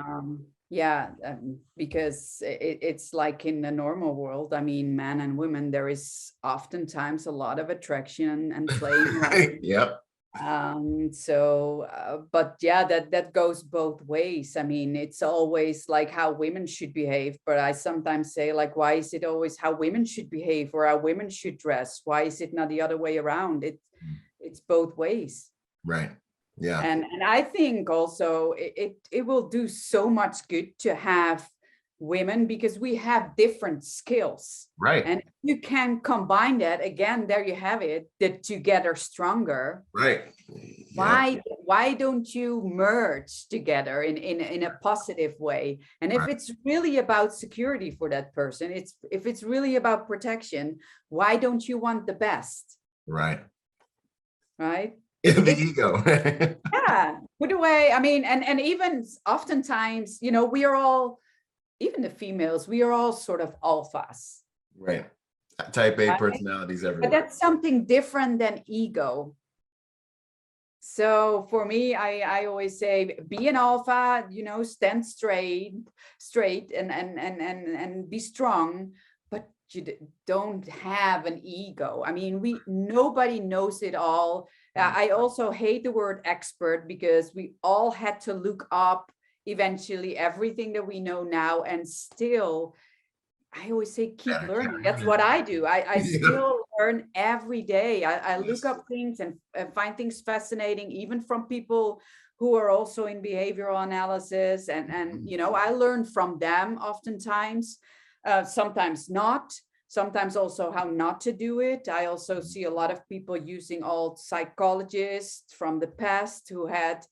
Because it's like in the normal world. I mean, men and women, there is oftentimes a lot of attraction and playing. Yep. But yeah, that goes both ways. I mean, it's always like how women should behave, but I sometimes say, like, why is it always how women should behave or how women should dress? Why is it not the other way around? It's both ways. Right. Yeah. And I think also it will do so much good to have women, because we have different skills. Right. And you can combine that. Again, there you have it, that together stronger. Right. Why don't you merge together in a positive way? And if it's really about security for that person, if it's really about protection, why don't you want the best? Right. The ego. Yeah, put away. I mean, and even oftentimes, you know, we are all, even the females, we are all sort of alphas. Right. Type A personalities everywhere. But that's something different than ego. So for me, I always say, be an alpha, you know, stand straight and be strong, but you don't have an ego. I mean, nobody knows it all. I also hate the word expert because we all had to look up eventually everything that we know now, and still I always say keep learning. That's what I do. I still learn every day. I look up things and find things fascinating, even from people who are also in behavioral analysis. And you know, I learn from them oftentimes, sometimes not, sometimes also how not to do it. I also see a lot of people using old psychologists from the past who had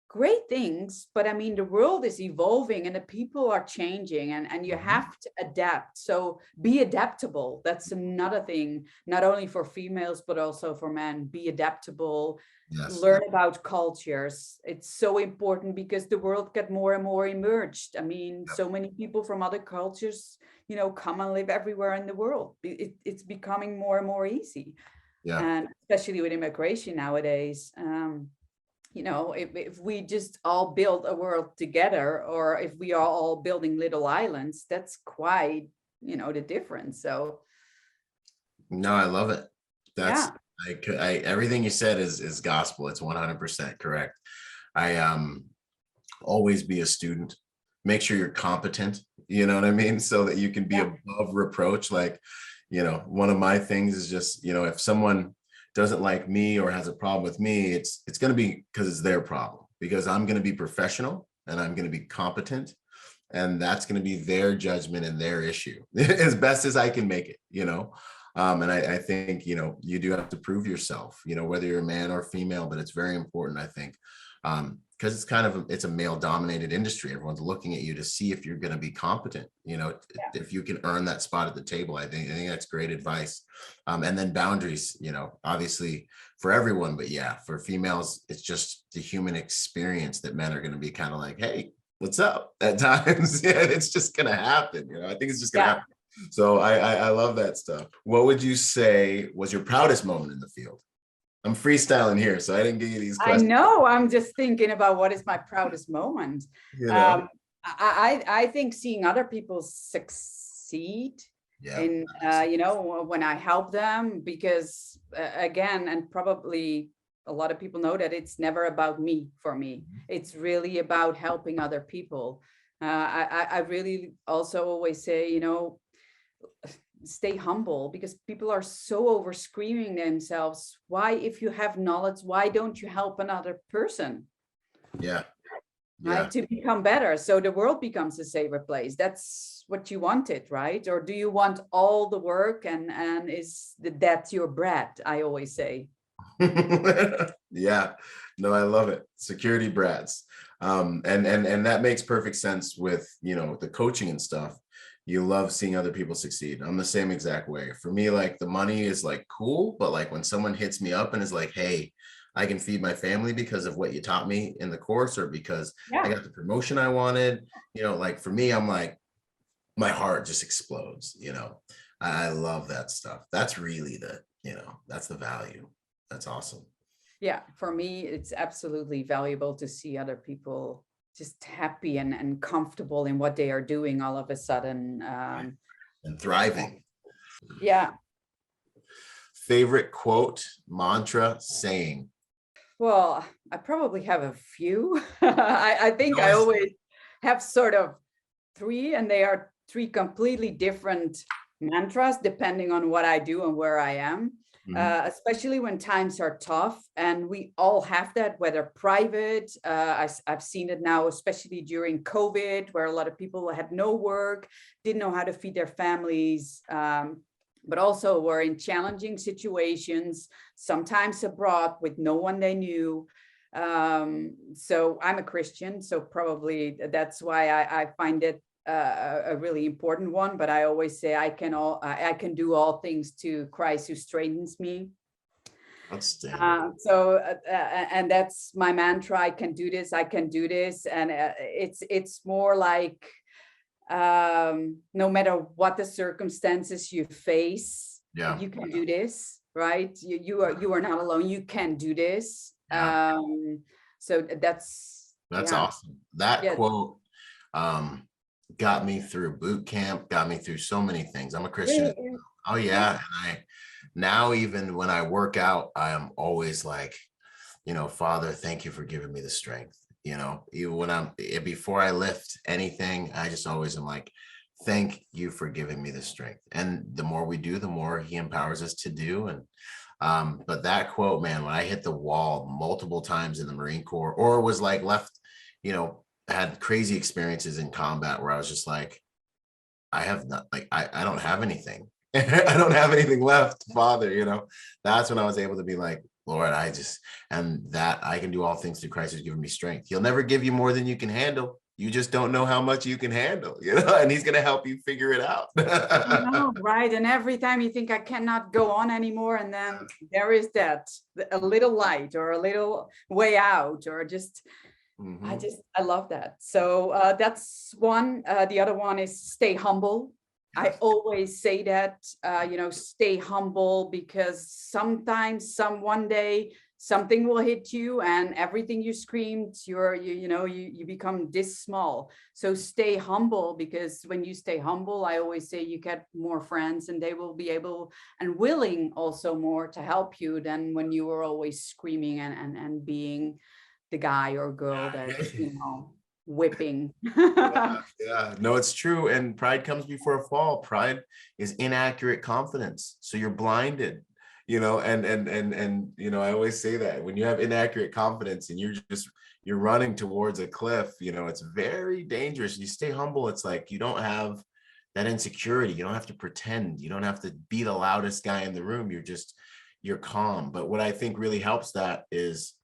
great things, but I mean, the world is evolving and the people are changing, and you have to adapt. So be adaptable. That's another thing, not only for females, but also for men. Be adaptable, learn about cultures. It's so important because the world get more and more emerged. I mean, so many people from other cultures, you know, come and live everywhere in the world. It's becoming more and more easy. And especially with immigration nowadays. You know, if we just all build a world together, or if we are all building little islands, that's quite, you know, the difference. So no, I love it. That's everything you said is gospel. It's 100% correct. I always be a student. Make sure you're competent, you know what I mean, so that you can be above reproach. Like, you know, one of my things is just, you know, if someone doesn't like me or has a problem with me, it's going to be because it's their problem, because I'm going to be professional and I'm going to be competent, and that's going to be their judgment and their issue as best as I can make it, you know. And I think, you know, you do have to prove yourself, you know, whether you're a man or female, but it's very important, I think, because it's kind of it's a male dominated industry. Everyone's looking at you to see if you're going to be competent, you know, if you can earn that spot at the table. I think that's great advice. And then boundaries, you know, obviously for everyone, but yeah, for females, it's just the human experience that men are going to be kind of like, hey, what's up at times. Yeah, it's just going to happen. You know, I think it's just going to happen. So I love that stuff. What would you say was your proudest moment in the field? I'm freestyling here, so I didn't give you these questions. I know, I'm just thinking about what is my proudest moment. You know? I think seeing other people succeed in, you know, when I help them, because again, and probably a lot of people know that it's never about me for me. It's really about helping other people. I really also always say, you know, stay humble, because people are so over screaming themselves. Why, if you have knowledge, why don't you help another person? Right, to become better, so the world becomes a safer place. That's what you wanted, right? Or do you want all the work and is that your bread? I always say. Yeah, no, I love it. Security brats. And that makes perfect sense with, you know, the coaching and stuff. You love seeing other people succeed. I'm the same exact way. For me, like, the money is like cool, but like when someone hits me up and is like, hey, I can feed my family because of what you taught me in the course, or because I got the promotion I wanted, you know, like for me, I'm like, my heart just explodes, you know. I love that stuff. That's really you know, that's the value. That's awesome. Yeah, for me, it's absolutely valuable to see other people just happy and comfortable in what they are doing all of a sudden. And thriving. Yeah. Favorite quote, mantra, saying? Well, I probably have a few. I think I always have sort of three, and they are three completely different mantras depending on what I do and where I am. Especially when times are tough, and we all have that, whether private. I've seen it now, especially during COVID, where a lot of people had no work, didn't know how to feed their families, but also were in challenging situations, sometimes abroad with no one they knew. So I'm a Christian, so probably that's why I find it a really important one. But I always say I can do all things to Christ who strengthens me. And that's my mantra. I can do this. I can do this. And it's more like, no matter what the circumstances you face, you can do this, right? You are not alone. You can do this. So that's awesome. That quote got me through boot camp, got me through so many things. I'm a Christian. Oh yeah. And now even when I work out, I am always like, Father, thank you for giving me the strength. Even when before I lift anything, I just always am like, thank you for giving me the strength. And the more we do, the more he empowers us to do. And but that quote, man, when I hit the wall multiple times in the Marine Corps, or was like left, had crazy experiences in combat where I was just like, I have not, like, I don't have anything. I don't have anything left, Father. That's when I was able to be like, Lord, and that I can do all things through Christ who's given me strength. He'll never give you more than you can handle. You just don't know how much you can handle, and he's going to help you figure it out. Right. And every time you think I cannot go on anymore, and then there is a little light or a little way out, or just, I love that. So that's one. The other one is stay humble. I always say that, stay humble, because sometimes one day something will hit you and everything you screamed, you become this small. So stay humble, because when you stay humble, I always say you get more friends, and they will be able and willing also more to help you than when you were always screaming and being the guy or girl that, whipping. Yeah, no, it's true. And pride comes before a fall. Pride is inaccurate confidence. So you're blinded, and I always say that when you have inaccurate confidence and you're running towards a cliff, it's very dangerous. You stay humble. It's like, you don't have that insecurity. You don't have to pretend. You don't have to be the loudest guy in the room. You're calm. But what I think really helps that is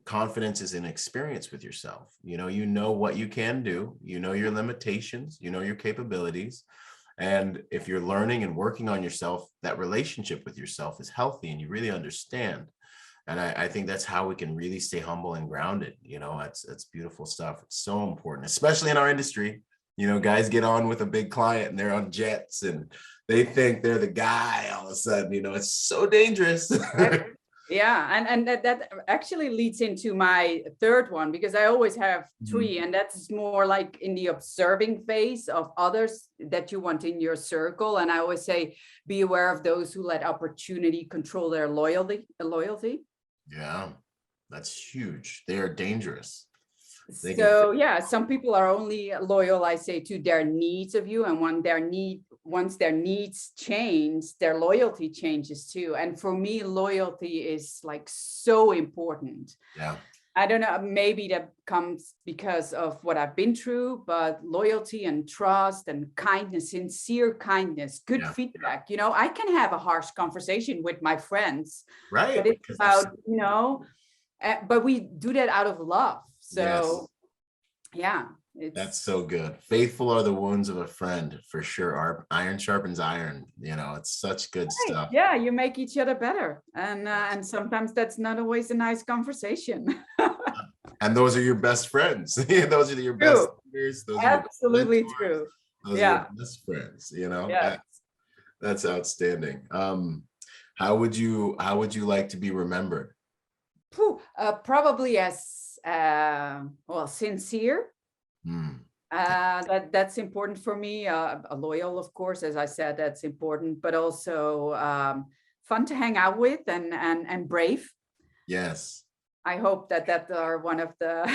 confidence is an experience with yourself. You know what you can do, your limitations, your capabilities. And if you're learning and working on yourself, that relationship with yourself is healthy and you really understand. And I think that's how we can really stay humble and grounded. It's beautiful stuff. It's so important, especially in our industry. Guys get on with a big client and they're on jets and they think they're the guy all of a sudden. It's so dangerous. Yeah, and that actually leads into my third one, because I always have three, and that's more like in the observing phase of others that you want in your circle. And I always say, be aware of those who let opportunity control their loyalty. Yeah, that's huge. They are dangerous. Some people are only loyal, I say, to their needs of you, and once their needs change, their loyalty changes too. And for me, loyalty is like so important. Yeah. I don't know, maybe that comes because of what I've been through, but loyalty and trust and kindness, sincere kindness, good feedback. I can have a harsh conversation with my friends, right? But it's about, but we do that out of love. So, yeah. That's so good. Faithful are the wounds of a friend, for sure. Our iron sharpens iron. It's such good stuff. Yeah, you make each other better, and sometimes that's not always a nice conversation. And those are your best friends. Those are your best leaders. Absolutely true. Those are your best friends. That's outstanding. How would you like to be remembered? Probably as sincere. That's important for me. Loyal, of course, as I said, that's important, but also fun to hang out with and brave. Yes. I hope that are one of the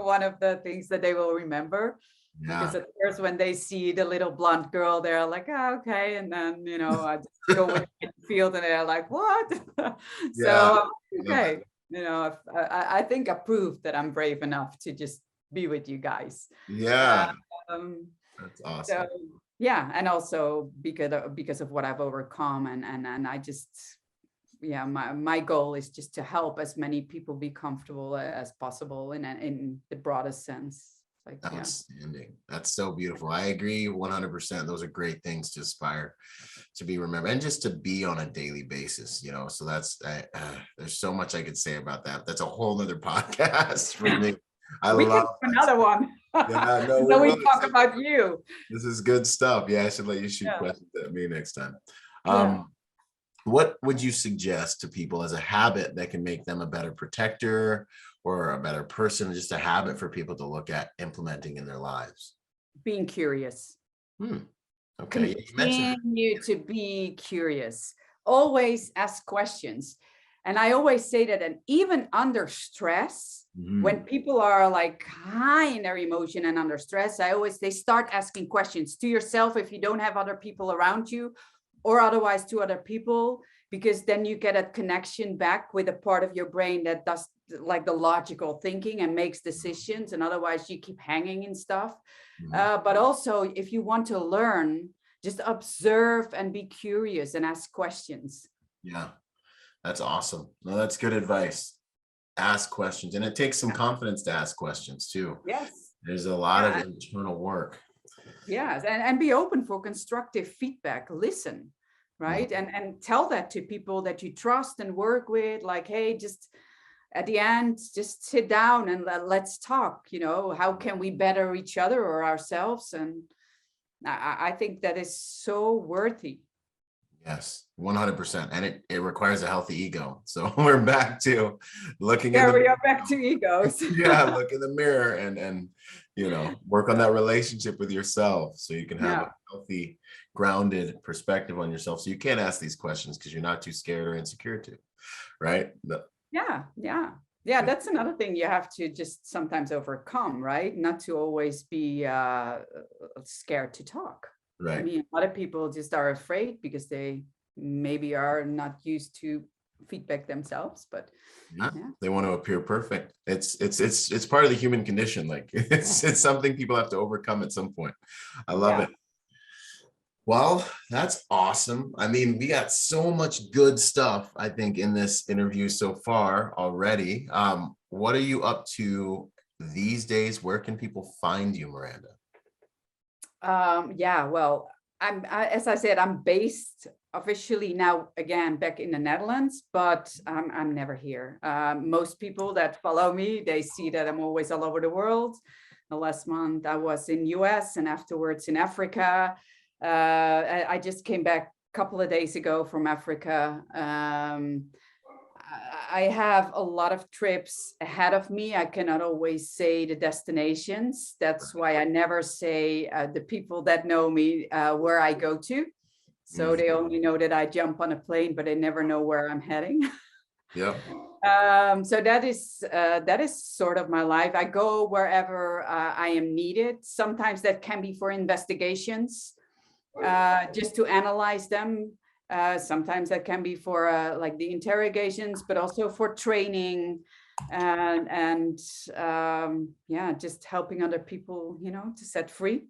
one of the things that they will remember. Yeah. Because at first, when they see the little blonde girl, they're like, oh, okay, and then I just go with the field, and they're like, what? So okay, I think I proved that I'm brave enough to just be with you guys. Yeah. That's awesome. So, and also because of what I've overcome, and I just my goal is just to help as many people be comfortable as possible in the broadest sense. Outstanding. That's so beautiful. I agree 100%. Those are great things to aspire to be remembered and just to be on a daily basis, so that's there's so much I could say about that. That's a whole nother podcast for me. We love another one. So we talk about you. This is good stuff. I should let you shoot questions at me next time. What would you suggest to people as a habit that can make them a better protector or a better person, just a habit for people to look at implementing in their lives? Being curious. Okay. Continue to be curious. always ask questions. And I always say that, and even under stress, when people are like high in their emotion and under stress, they start asking questions to yourself if you don't have other people around you, or otherwise to other people, because then you get a connection back with a part of your brain that does like the logical thinking and makes decisions. And otherwise you keep hanging in stuff. But also, if you want to learn, just observe and be curious and ask questions. Yeah. That's awesome. No, that's good advice. Ask questions. And it takes some confidence to ask questions too. Yes. There's a lot of internal work. Yes. And be open for constructive feedback. Listen, right? And tell that to people that you trust and work with, like, hey, just at the end, just sit down and let's talk, how can we better each other or ourselves? And I think that is so worthy. Yes, 100%. And it requires a healthy ego. So we're back to looking at we are back to egos. Yeah, look in the mirror and work on that relationship with yourself so you can have a healthy, grounded perspective on yourself. So you can't ask these questions because you're not too scared or insecure to, right? Yeah, that's another thing you have to just sometimes overcome, right? Not to always be scared to talk. Right. I mean, a lot of people just are afraid because they maybe are not used to feedback themselves, but they want to appear perfect. It's part of the human condition. Like it's something people have to overcome at some point. I love it. Well, that's awesome. I mean, we got so much good stuff, I think, in this interview so far already. What are you up to these days? Where can people find you, Miranda? Well, as I said, I'm based officially now again back in the Netherlands, but I'm never here. Most people that follow me, they see that I'm always all over the world. The last month I was in US and afterwards in Africa. I just came back a couple of days ago from Africa. I have a lot of trips ahead of me. I cannot always say the destinations. That's why I never say the people that know me where I go to. So they only know that I jump on a plane, but they never know where I'm heading. Yeah. So that is sort of my life. I go wherever I am needed. Sometimes that can be for investigations, just to analyze them. Sometimes that can be for like the interrogations, but also for training and just helping other people, to set free.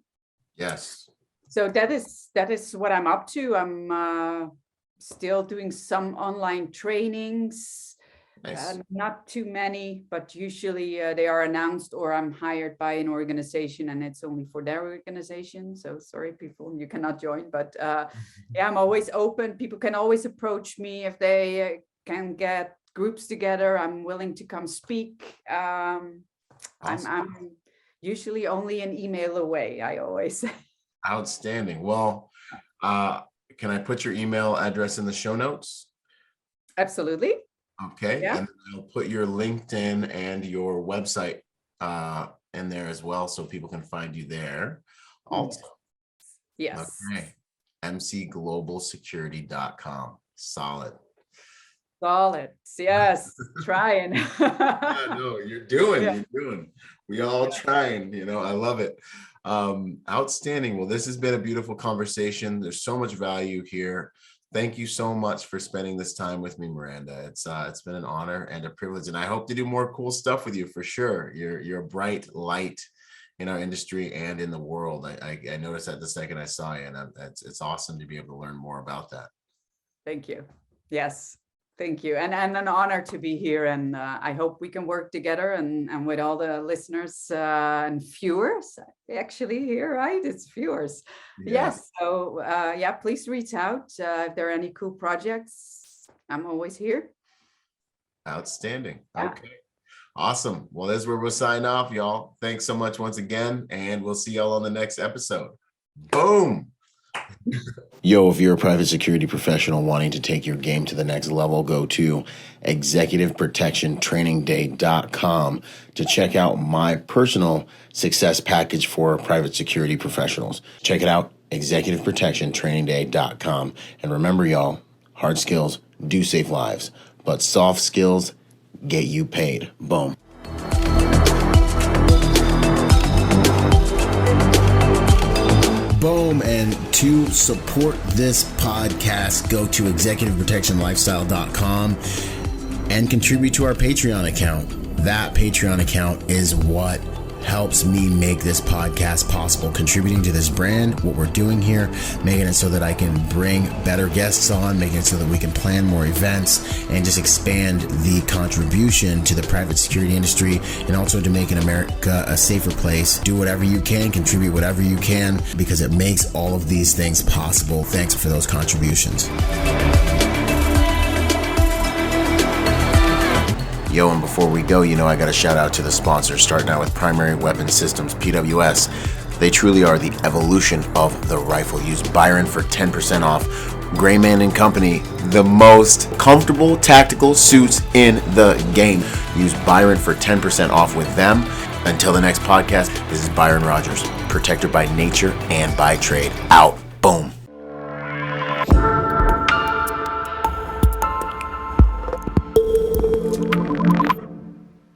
Yes. So that is what I'm up to. I'm still doing some online trainings. Nice. Not too many, but usually they are announced or I'm hired by an organization and it's only for their organization. So sorry, people, you cannot join. But I'm always open. People can always approach me if they can get groups together. I'm willing to come speak. Awesome. I'm usually only an email away, I always say. Outstanding. Well, can I put your email address in the show notes? Absolutely. Okay, yeah. And I'll put your LinkedIn and your website in there as well, so people can find you there. Also, yes. Okay, mcglobalsecurity.com. Solid. Yes, trying. No, you're doing. We all trying. I love it. Outstanding. Well, this has been a beautiful conversation. There's so much value here. Thank you so much for spending this time with me, Miranda. It's been an honor and a privilege, and I hope to do more cool stuff with you for sure. You're a bright light in our industry and in the world. I noticed that the second I saw you, and it's awesome to be able to learn more about that. Thank you. Yes, thank you, and an honor to be here. And I hope we can work together and with all the listeners and viewers. Actually, here, right? It's viewers. Yeah. Yes. So please reach out if there are any cool projects. I'm always here. Outstanding. Yeah. Okay. Awesome. Well, that's where we'll sign off, y'all. Thanks so much once again, and we'll see y'all on the next episode. Boom. Yo, if you're a private security professional wanting to take your game to the next level, go to executiveprotectiontrainingday.com to check out my personal success package for private security professionals. Check it out, executiveprotectiontrainingday.com. And remember, y'all, Hard skills do save lives, but soft skills get you paid. Boom. Boom. And to support this podcast, go to executiveprotectionlifestyle.com and contribute to our Patreon account. That Patreon account is what helps me make this podcast possible, contributing to this brand, what we're doing here, making it so that I can bring better guests on, making it so that we can plan more events and just expand the contribution to the private security industry, and also to making America a safer place. Do whatever you can, contribute whatever you can, because it makes all of these things possible. Thanks for those contributions. Yo, and before we go, I got to shout out to the sponsors, starting out with Primary Weapon Systems, PWS. They truly are the evolution of the rifle. Use Byron for 10% off. Grayman & Company, the most comfortable tactical suits in the game. Use Byron for 10% off with them. Until the next podcast, this is Byron Rodgers, protector by nature and by trade. Out.